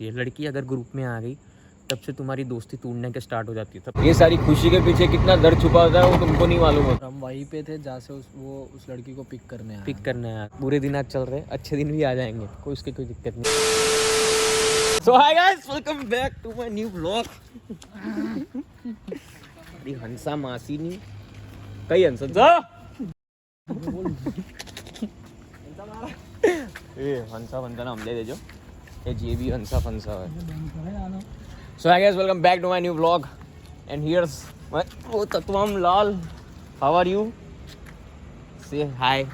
ये लड़की अगर ग्रुप में आ गई तब से तुम्हारी दोस्ती टूटने के स्टार्ट हो जाती है। तब ये सारी खुशी के पीछे कितना दर्द छुपा होता है वो तुमको नहीं मालूम होता। हम वहीं पे थे जहाँ से उस लड़की को पिक करने आया। पिक करने आया। बुरे दिन आज चल रहे, अच्छे दिन भी आ जाएंगे, कोई उसकी कोई दिक्कत नहीं। So hi guys, welcome back to my new vlog. अरे हंसा मासी नहीं कई हंसा जा ए हंसा बंदा ना हमले देजो ए जे भी हंसा फंसा है। So hi guys, welcome back to my new vlog and here's oh Tatvam Lal, how are you? Say hi,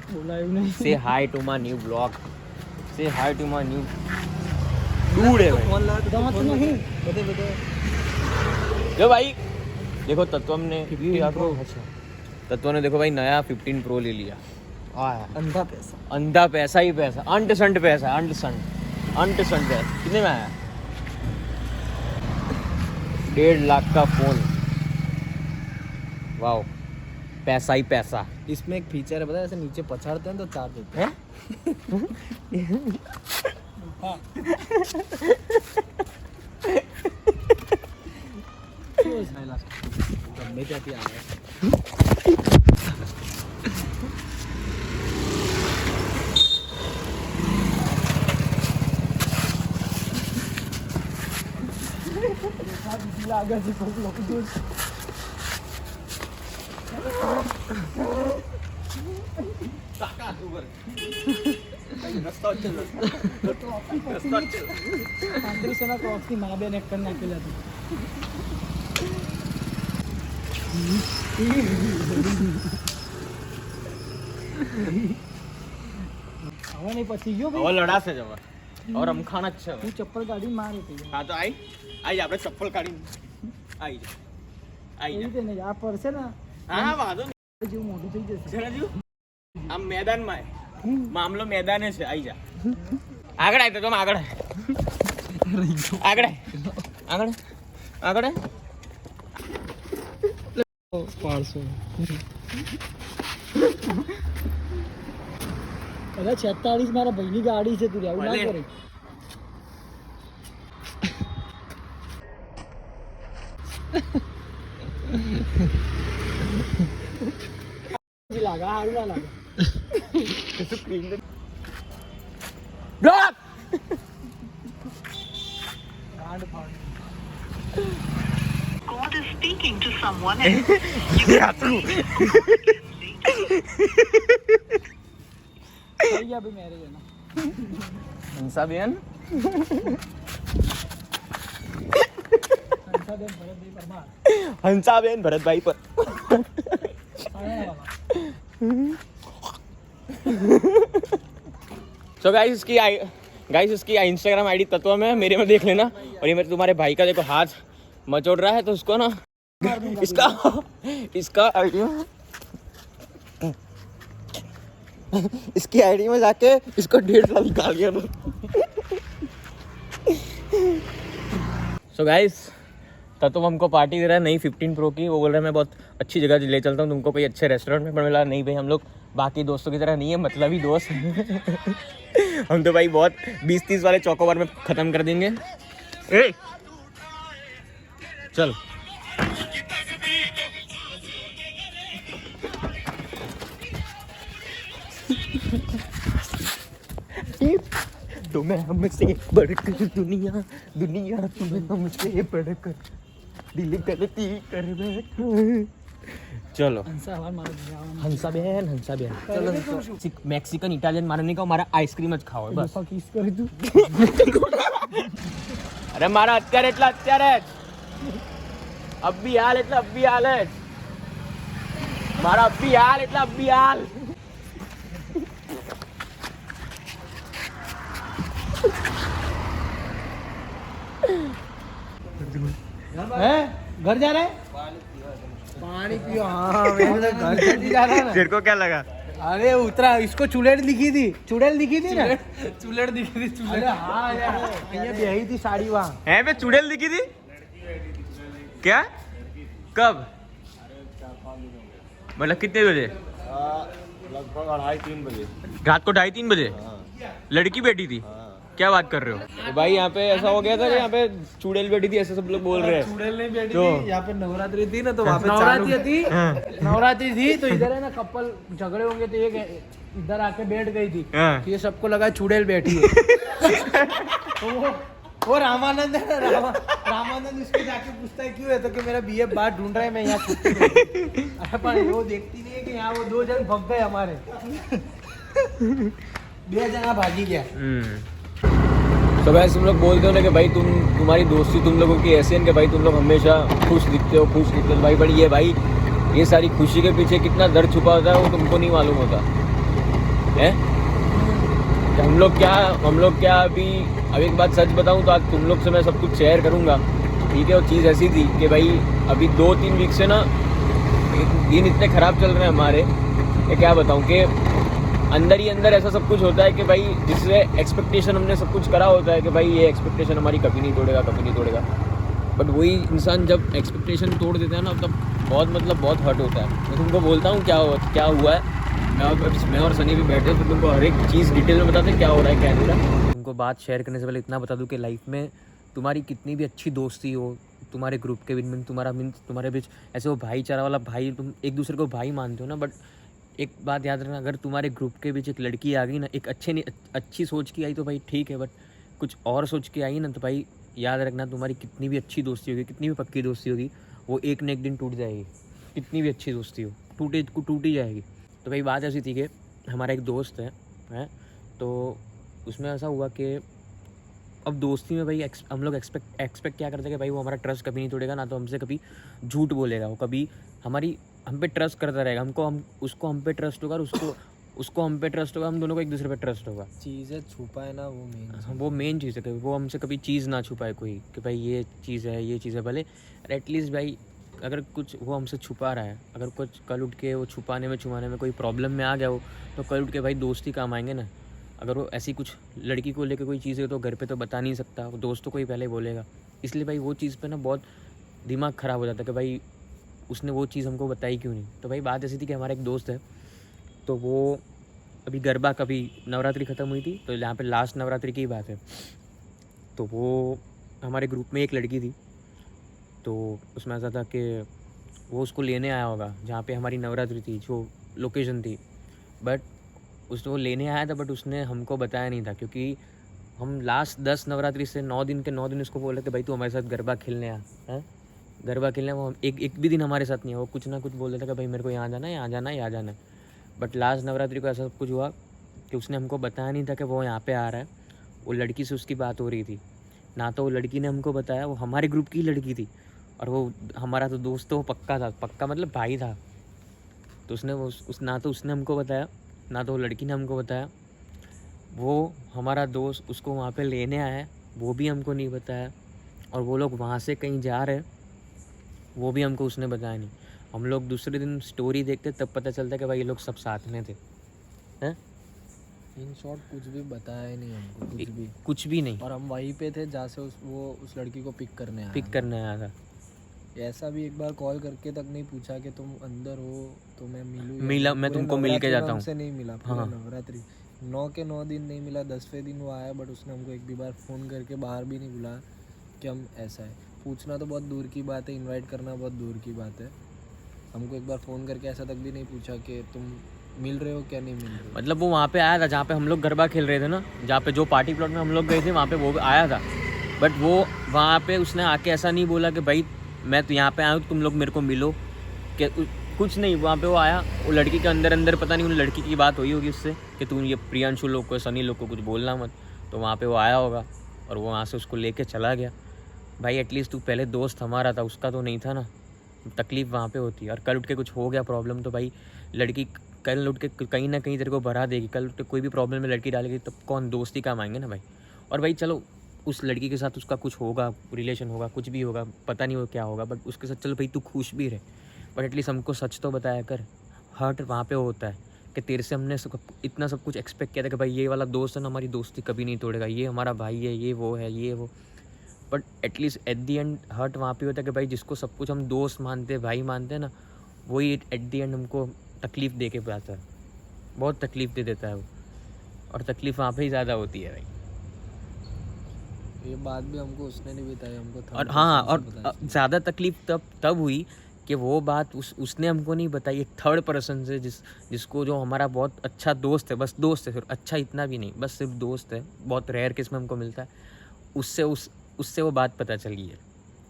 say hi to my new vlog, say hi to my new dude है भाई। जो भाई देखो तत्वम ने तत्व ने देखो भाई नया 15 प्रो ले लिया। अंधा पैसा ही पैसा, अंट संट पैसा, अंट संट पैसा। कितने में आया? 1.5 लाख का फोन। वाओ, पैसा ही पैसा। इसमें एक फीचर है पता है, ऐसे नीचे पछाड़ते हैं तो चार्ज होता है। લડા છે જવા और અમખાણ જ છે। તું ચપ્પલ કાઢી મારે તું। હા તો આઈ આપણે ચપ્પલ કાઢી આઈ જા ને આ પડશે ને હા વાંધો નહીં, જેવું મોઢું થઈ જશે જણાજુ આમ મેદાનમાં મામલો મેદાને છે। આઈ જા આગળ આય તો તમે આગળ આગળ આગળ આગળ 500 અરે 46 મારા ભાઈની ગાડી છે, તું આવું ના કરે। લાગા હારું ના લાગે block God is speaking to someone else. થઈ ગયા ભાઈ મેરેજ એના। હંસાબેન હંસાબેન ભરતભાઈ પર सो गाइस इसकी इंस्टाग्राम आईडी तत्व में मेरे में देख लेना। और ये मेरे तुम्हारे भाई का देखो हाथ मचोड़ रहा है तो उसको ना इसका आईडी इसकी आईडी में जाके इसको 1.5 साल निकाल दिया। सो गाइस तत्व हमको पार्टी दे रहा है नई 15 प्रो की। वो बोल रहा है मैं बहुत अच्छी जगह ले चलता हूँ तुमको कोई अच्छे रेस्टोरेंट में। पर मिला नहीं भाई, हम लोग बाकी दोस्तों की तरह नहीं है, मतलब ही दोस्त हम तो भाई बहुत 20-30 वाले चौकोबार में ख़त्म कर देंगे। ए चल तुम्हें हमसे बढ़कर दुनिया तुम्हें हमसे बढ़कर दिल गलती कर बैठा। चलो हंसाबेन चलो मैक्सिकन इटालियन मारने का मारा आइसक्रीम ज खाओ बस। अरे मारा અત્યારે એટલા અત્યારે અબ્બી હાલ એટલે અબ્બી હાલ જ મારા અબ્બી હાલ એટલે અબ્બી હાલ। घर जा रहे हैं? पानी पियो। हाँ मैं तो घर जल्दी जा रहा ना। तेरे को क्या लगा? अरे उतरा, इसको चुड़ैल दिखी थी ना? चुड़ैल दिखी थी। अरे हाँ यार, ये यही थी साड़ी वहाँ है पे चुड़ैल दिखी थी क्या? कब? मतलब कितने बजे? लगभग 2:30-3 बजे। रात को 2:30-3 बजे। लड़की बैठी थी क्या बात कर रहे हो? तो भाई यहाँ पे ऐसा हो गया था कि यहाँ पे चुड़ैल बैठी थी, ऐसे सब लोग बोल रहे हैं। चुड़ैल नहीं बैठी तो थी, यहाँ पे नवरात्रि थी ना, तो वहाँ पे नवरात्रि थी तो इधर है ना कपल झगड़े होंगे, तो एक इधर आके बैठ गई थी, तो ये सबको लगा चुड़ैल बैठी है। तो वो रामानंद है ना, रामानंद इसको जाके पूछता है क्यों है, तो कि मेरा बीएफ बाहर ढूंढ रहा है, मैं यहाँ छुट्टी करूं। अरे पर वो देखती नहीं है कि यहाँ वो 2 जन भग गए हमारे। 2 जना भागी गया। तो वैसे तुम लोग बोलते हो ना कि भाई तुम्हारी दोस्ती तुम लोगों की ऐसी है कि भाई तुम लोग हमेशा खुश दिखते हो भाई, बट ये भाई ये सारी खुशी के पीछे कितना दर्द छुपा होता है वो तुमको नहीं मालूम होता है। हम लोग क्या अभी एक बात सच बताऊं तो आज तुम लोग से मैं सब कुछ शेयर करूंगा, ठीक है। और चीज़ ऐसी थी कि भाई अभी 2-3 वीक से ना दिन इतने ख़राब चल रहे हैं हमारे, ये क्या बताऊं कि अंदर ही अंदर ऐसा सब कुछ होता है कि भाई जिससे एक्सपेक्टेशन हमने सब कुछ करा होता है कि भाई ये एक्सपेक्टेशन हमारी कभी नहीं तोड़ेगा, बट वही इंसान जब एक्सपेक्टेशन तोड़ देता है ना तब बहुत हर्ट होता है। मैं तुमको बोलता हूँ क्या हुआ है, मैं और सनी भी बैठे तो तुमको हर एक चीज़ डिटेल में बताते क्या हो रहा है क्या नहीं रहा। तुमको बात शेयर करने से पहले इतना बता दूं कि लाइफ में तुम्हारी कितनी भी अच्छी दोस्ती हो, तुम्हारे ग्रुप के बीच में तुम्हारे बीच ऐसे वो भाईचारा वाला भाई, तुम एक दूसरे को भाई मानते हो ना, बट एक बात याद रखना, अगर तुम्हारे ग्रुप के बीच एक लड़की आ गई ना, एक अच्छी सोच की आई तो भाई ठीक है, बट कुछ और सोच के आई ना तो भाई याद रखना तुम्हारी कितनी भी अच्छी दोस्ती होगी, कितनी भी पक्की दोस्ती होगी, वो एक न एक दिन टूट जाएगी। कितनी भी अच्छी दोस्ती हो टूट ही जाएगी। तो भाई बात ऐसी थी कि हमारा एक दोस्त है तो उसमें ऐसा हुआ कि अब दोस्ती में भाई हम लोग एक्सपेक्ट क्या करते हैं कि भाई वो हमारा ट्रस्ट कभी नहीं तोड़ेगा, ना तो हमसे कभी झूठ बोलेगा, वो कभी हम पे ट्रस्ट करता रहेगा, उसको हम पे ट्रस्ट होगा और उसको हम पे ट्रस्ट होगा, हम दोनों को एक दूसरे पे ट्रस्ट होगा। चीज़ें छुपाए ना वो मेन चीज़ है कि वो हमसे कभी चीज़ ना छुपाए कोई, कि भाई ये चीज़ है भले एटलीस्ट भाई अगर कुछ वो हमसे छुपा रहा है, अगर कुछ कल उठ के वो छुपाने में कोई प्रॉब्लम में आ गया हो तो कल उठ के भाई दोस्ती काम आएंगे ना। अगर वो ऐसी कुछ लड़की को लेकर कोई चीज़ है तो घर पे तो बता नहीं सकता, वो दोस्तों को ही पहले बोलेगा, इसलिए भाई वो चीज़ पे ना बहुत दिमाग ख़राब हो जाता है कि भाई उसने वो चीज़ हमको बताई क्यों नहीं। तो भाई बात ऐसी थी कि हमारा एक दोस्त है तो वो अभी गरबा कभी नवरात्रि ख़त्म हुई थी, तो यहाँ पे लास्ट नवरात्रि की बात है, तो वो हमारे ग्रुप में एक लड़की थी, तो उसमें ऐसा था कि वो उसको लेने आया होगा जहाँ पे हमारी नवरात्रि थी, जो लोकेशन थी, बट उसने वो लेने आया था, बट उसने हमको बताया नहीं था, क्योंकि हम लास्ट 10 नवरात्रि से 9 दिन के 9 दिन उसको बोल रहे थे भाई तू हमारे साथ गरबा खेलने आ, गरबा खेलने। वो एक भी दिन हमारे साथ नहीं है, वो कुछ ना कुछ बोल रहा था कि भाई मेरे को यहाँ जाना है। बट लास्ट नवरात्रि को ऐसा सब कुछ हुआ कि उसने हमको बताया नहीं था कि वो यहाँ पे आ रहा है। वो लड़की से उसकी बात हो रही थी, ना तो वो लड़की ने हमको बताया, वो हमारे ग्रुप की लड़की थी, और वो हमारा तो दोस्त तो पक्का मतलब भाई था। तो उसने ना तो उसने हमको बताया, ना तो वो लड़की ने हमको बताया। वो हमारा दोस्त उसको वहाँ पे लेने आया है, वो भी हमको नहीं बताया, और वो लोग वहाँ से कहीं जा रहे हैं, वो भी हमको उसने बताया नहीं। हम लोग दूसरे दिन स्टोरी देखते तब पता चलता कि भाई ये लोग सब साथ में थे, हैं। इन शॉर्ट कुछ भी बताया ही नहीं हमको, कुछ भी नहीं। और हम वहीं पे थे जहाँ से वो उस लड़की को पिक करने आया था। ऐसा भी एक बार कॉल करके तक नहीं पूछा कि तुम अंदर हो तो मैं मैं तुमको मिल के जाता हूँ। हमसे नहीं मिला पूरा नवरात्रि 9 के 9 दिन नहीं मिला, 10वें दिन वो आया, बट उसने हमको एक भी बार फ़ोन करके बाहर भी नहीं बुलाया कि हम ऐसा है। पूछना तो बहुत दूर की बात है, इनवाइट करना बहुत दूर की बात है। हमको एक बार फ़ोन करके ऐसा तक भी नहीं पूछा कि तुम मिल रहे हो क्या नहीं मिल रहे हो। मतलब वो वहाँ पे आया था जहाँ पे हम लोग गरबा खेल रहे थे ना, जहाँ पे जो पार्टी प्लॉट में हम लोग गए थे वहाँ पे वो आया था, बट वो वहाँ पे उसने आके ऐसा नहीं बोला कि भाई मैं तो यहाँ पे आया हूँ तुम लोग मेरे को मिलो, कि कुछ नहीं। वहाँ पे वो आया, वो लड़की के अंदर पता नहीं उन लड़की की बात हुई होगी उससे कि तुम ये प्रियांशु लोग को, सनी लोग को कुछ बोलना मत, तो वहाँ पे वो आया होगा और वो वहाँ से उसको लेके चला गया। भाई एटलीस्ट तू पहले दोस्त हमारा था, उसका तो नहीं था ना। तकलीफ़ वहाँ पे होती है, और कल उठ के कुछ हो गया प्रॉब्लम तो भाई लड़की कल उठ के कहीं ना कहीं तेरे को भरा देगी। कल उठ के कोई भी प्रॉब्लम में लड़की डालेगी तब कौन दोस्ती काम आएंगे ना भाई। और भाई चलो उस लड़की के साथ उसका कुछ होगा, रिलेशन होगा, कुछ भी होगा, पता नहीं वो क्या होगा, बट उसके साथ चलो भाई तू खुश भी रहे, बट एटलीस्ट हमको सच तो बताया कर। हर्ट वहाँ पे होता है कि तेरे से हमने इतना सब कुछ एक्सपेक्ट किया था कि भाई ये वाला दोस्त है ना, हमारी दोस्ती कभी नहीं तोड़ेगा, ये हमारा भाई है, ये वो, but at least at the end hurt वहाँ पे होता है कि भाई जिसको सब कुछ हम दोस्त मानते हैं, भाई मानते हैं ना, वही एट दी एंड हमको तकलीफ़ दे के जाता है, बहुत तकलीफ़ दे देता है वो, और तकलीफ़ वहाँ पे ही ज़्यादा होती है भाई। ये बात भी हमको उसने नहीं बताई, हमको third और हाँ, person और से पता चला। ज़्यादा तकलीफ तब हुई कि वो बात उसने हमको नहीं बताई, एक थर्ड पर्सन से, जिसको जो हमारा बहुत अच्छा दोस्त है, बस दोस्त है सिर्फ, अच्छा इतना भी नहीं, बस सिर्फ दोस्त है, बहुत रेयर केस में हमको मिलता है, उससे वो बात पता चली है।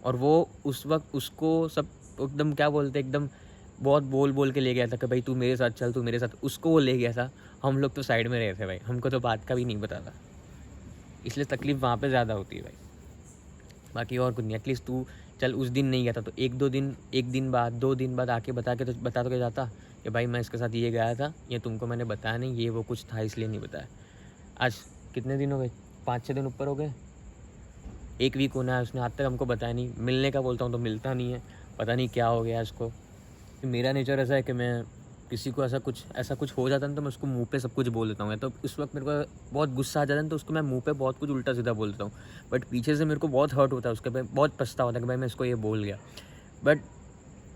और वो उस वक्त उसको सब एकदम क्या बोलते, एकदम बहुत बोल के ले गया था कि भाई तू मेरे साथ चल, तू मेरे साथ, उसको वो ले गया था। हम लोग तो साइड में रहे थे भाई, हमको तो बात का भी नहीं पता था, इसलिए तकलीफ़ वहाँ पे ज़्यादा होती है भाई, बाकी और कुछ नहीं। एटलीस्ट तू चल उस दिन नहीं गया था तो एक दिन बाद 2 दिन बाद आके बता तो क्या जाता कि भाई मैं इसके साथ ये गया था, ये तुमको मैंने बताया नहीं, ये वो कुछ था इसलिए नहीं बताया। आज कितने दिन हो गए, 5-6 दिन ऊपर हो गए, 1 वीक होना है, उसने आज तक हमको बताया नहीं। मिलने का बोलता हूँ तो मिलता नहीं है, पता नहीं क्या हो गया इसको। मेरा नेचर ऐसा है कि मैं किसी को ऐसा कुछ हो जाता है तो मैं उसको मुंह पे सब कुछ बोल देता हूँ। तो उस वक्त मेरे को बहुत गुस्सा आ जाता है तो उसको मैं मुंह पे बहुत कुछ उल्टा सीधा बोल देता हूँ, बट पीछे से मेरे को बहुत हर्ट होता है, उसके पे बहुत पछता होता है कि भाई मैं इसको ये बोल गया। बट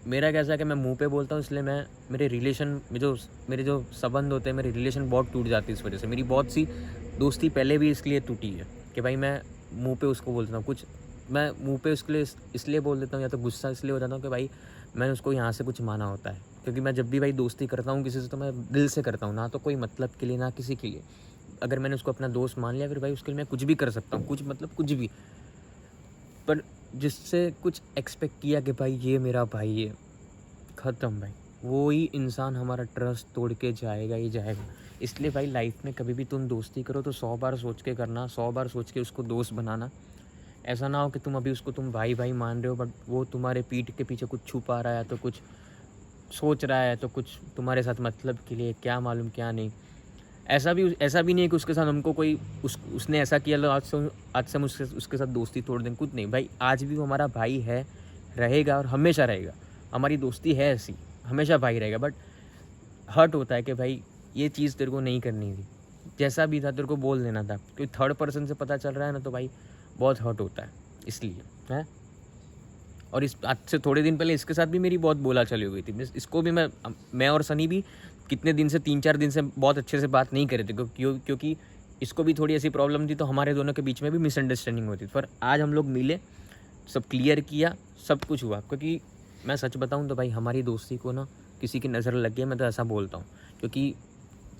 मेरा कैसा है कि मैं मुंह पे बोलता हूँ, इसलिए मैं मेरे जो संबंध होते हैं, मेरे रिलेशन बहुत टूट जाती है इस वजह से। मेरी बहुत सी दोस्ती पहले भी इसलिए टूटी है कि भाई मैं मुँह पे उसको बोल देता हूँ कुछ, मैं मुँह पे उसके लिए इसलिए बोल देता हूँ, या तो गुस्सा इसलिए हो जाता हूँ कि भाई मैंने उसको यहाँ से कुछ माना होता है। क्योंकि मैं जब भी भाई दोस्ती करता हूँ किसी से तो मैं दिल से करता हूँ, ना तो कोई मतलब के लिए ना किसी के लिए। अगर मैंने उसको अपना दोस्त मान लिया फिर भाई उसके लिए मैं कुछ भी कर सकता हूँ, कुछ भी। पर जिससे कुछ एक्सपेक्ट किया कि भाई ये मेरा भाई है, ख़त्म भाई, वो ही इंसान हमारा ट्रस्ट तोड़ के जाएगा ही जाएगा। इसलिए भाई लाइफ में कभी भी तुम दोस्ती करो तो 100 बार सोच के करना, 100 बार सोच के उसको दोस्त बनाना। ऐसा ना हो कि तुम अभी उसको तुम भाई मान रहे हो बट वो तुम्हारे पीठ के पीछे कुछ छुपा रहा है, तो कुछ सोच रहा है, तो कुछ तुम्हारे साथ मतलब के लिए, क्या मालूम क्या नहीं। ऐसा भी नहीं है कि उसके साथ हमको कोई उसने ऐसा किया लो आज से हम उसके साथ दोस्ती तोड़ दें, कुछ नहीं भाई। आज भी वो हमारा भाई है, रहेगा और हमेशा रहेगा। हमारी दोस्ती है ऐसी, हमेशा भाई रहेगा। बट हर्ट होता है कि भाई ये चीज़ तेरे को नहीं करनी थी, जैसा भी था तेरे को बोल देना था। क्योंकि थर्ड पर्सन से पता चल रहा है ना, तो भाई बहुत हर्ट होता है, इसलिए है। और इस आज से थोड़े दिन पहले इसके साथ भी मेरी बहुत बोला चली हुई थी। इसको भी मैं और सनी भी कितने दिन से 3-4 दिन से बहुत अच्छे से बात नहीं कर रहे थे, क्योंकि इसको भी थोड़ी ऐसी प्रॉब्लम थी, तो हमारे दोनों के बीच में भी मिसअंडरस्टैंडिंग होती थी। पर आज हम लोग मिले, सब क्लियर किया, सब कुछ हुआ। क्योंकि मैं सच बताऊं तो भाई हमारी दोस्ती को ना किसी की नज़र लग गई, मैं तो ऐसा बोलता हूँ। क्योंकि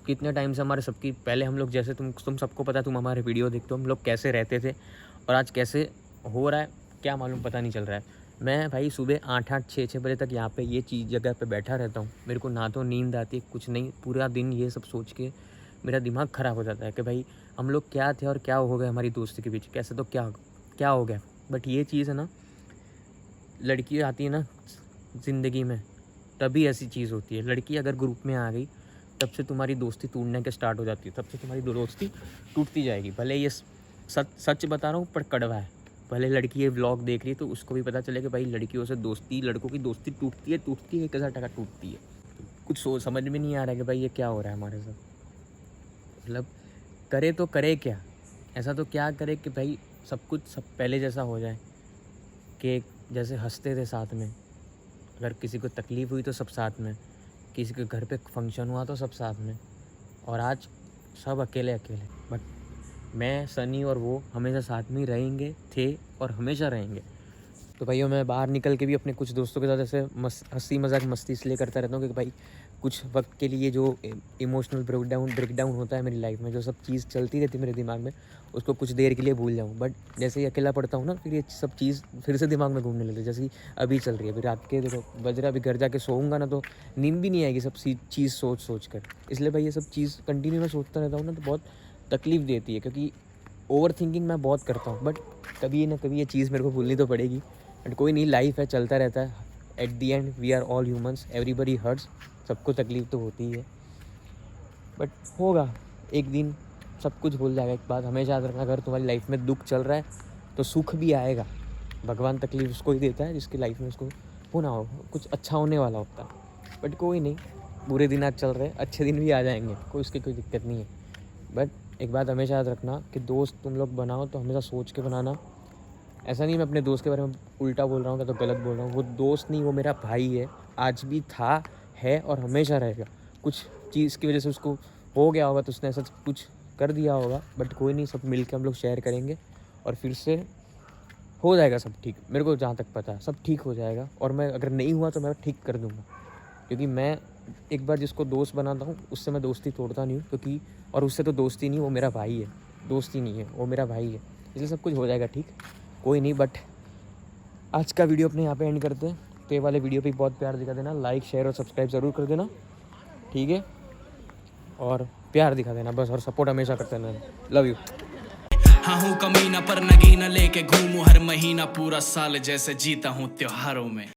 कितने टाइम से हमारे सबकी, पहले हम लोग जैसे तुम सबको पता है, तुम हमारे वीडियो देखते हो, हम लोग कैसे रहते थे और आज कैसे हो रहा है क्या मालूम, पता नहीं चल रहा है। मैं भाई सुबह 8-8, 6-6 बजे तक यहाँ पे ये चीज़ जगह पे बैठा रहता हूँ। मेरे को ना तो नींद आती है, कुछ नहीं, पूरा दिन ये सब सोच के मेरा दिमाग ख़राब हो जाता है कि भाई हम लोग क्या थे और क्या हो गया हमारी दोस्ती के बीच, कैसे तो क्या हो गया। बट ये चीज़ है ना, लड़की आती है ना ज़िंदगी में तभी ऐसी चीज़ होती है। लड़की अगर ग्रुप में आ गई तब से तुम्हारी दोस्ती टूटने के स्टार्ट हो जाती है, तब से तुम्हारी दोस्ती टूटती जाएगी। भले ये सच बता रहा हूँ पर कड़वा है। भले लड़की ये व्लॉग देख रही है तो उसको भी पता चले कि भाई लड़कियों से दोस्ती, लड़कों की दोस्ती टूटती है 1000 टूटती है। कुछ समझ में नहीं आ रहा है कि भाई ये क्या हो रहा है हमारे साथ। मतलब करे तो करे क्या, ऐसा तो क्या करे कि भाई सब पहले जैसा हो जाए, कि जैसे हंसते थे साथ में, अगर किसी को तकलीफ़ हुई तो सब साथ में, किसी के घर पे फंक्शन हुआ तो सब साथ में, और आज सब अकेले। बट मैं, सनी और वो हमेशा साथ में ही रहेंगे, थे और हमेशा रहेंगे। तो भाइयों मैं बाहर निकल के भी अपने कुछ दोस्तों के साथ ऐसे हंसी मजाक मस्ती इसलिए करता रहता हूँ कि भाई कुछ वक्त के लिए जो इमोशनल ब्रेकडाउन होता है मेरी लाइफ में, जो सब चीज़ चलती रहती है मेरे दिमाग में, उसको कुछ देर के लिए भूल जाऊँ। बट जैसे ही अकेला पड़ता हूँ ना, फिर ये सब चीज़ फिर से दिमाग में घूमने लगती है, जैसे अभी चल रही है। अभी रात के देखो बज रहा, अभी घर जाके सोऊंगा ना तो नींद भी नहीं आएगी सब चीज़ सोच कर। इसलिए भाई ये सब चीज़ कंटिन्यू मैं सोचता रहता हूँ ना, तो बहुत तकलीफ़ देती है। क्योंकि ओवर थिंकिंग मैं बहुत करता हूँ, बट कभी ना कभी ये चीज़ मेरे को भूलनी तो पड़ेगी। बट कोई नहीं, लाइफ है, चलता रहता है। At the end we are all humans, everybody hurts, सबको तकलीफ़ तो होती ही है। बट होगा एक दिन, सब कुछ भूल जाएगा। एक बात हमेशा याद रखना, अगर तुम्हारी लाइफ में दुख चल रहा है तो सुख भी आएगा। भगवान तकलीफ़ उसको ही देता है जिसकी लाइफ में उसको होना हो, कुछ अच्छा होने वाला होता है। बट कोई नहीं, बुरे दिन आज चल रहे हैं, अच्छे दिन भी आ जाएंगे, उसकी कोई दिक्कत नहीं है। बट एक बात हमेशा याद रखना कि दोस्त तुम लोग बनाओ तो हमेशा सोच के बनाना। ऐसा नहीं मैं अपने दोस्त के बारे में उल्टा बोल रहा हूँ, क्या तो गलत बोल रहा हूँ। वो दोस्त नहीं, वो मेरा भाई है, आज भी था, है और हमेशा रहेगा। कुछ चीज़ की वजह से उसको हो गया होगा तो उसने ऐसा कुछ कर दिया होगा, बट कोई नहीं, सब मिल के हम लोग शेयर करेंगे और फिर से हो जाएगा सब ठीक। मेरे को जहाँ तक पता है सब ठीक हो जाएगा, और मैं अगर नहीं हुआ तो मैं ठीक कर दूँगा, क्योंकि मैं एक बार जिसको दोस्त बनाता हूँ उससे मैं दोस्ती तोड़ता नहीं हूँ, क्योंकि और उससे तो दोस्ती नहीं, वो मेरा भाई है, दोस्ती नहीं है, वो मेरा भाई है, इसलिए सब कुछ हो जाएगा ठीक, कोई नहीं। बट आज का वीडियो अपने यहाँ पे एंड करते हैं। तो ये वाले वीडियो पे बहुत प्यार दिखा देना, लाइक शेयर और सब्सक्राइब ज़रूर कर देना, ठीक है, और प्यार दिखा देना बस, और सपोर्ट हमेशा करते रहना। Love you. हाँ हूँ कमीना पर नगीना लेके घूमूं हर महीना पूरा साल जैसे जीता हूँ त्योहारों में।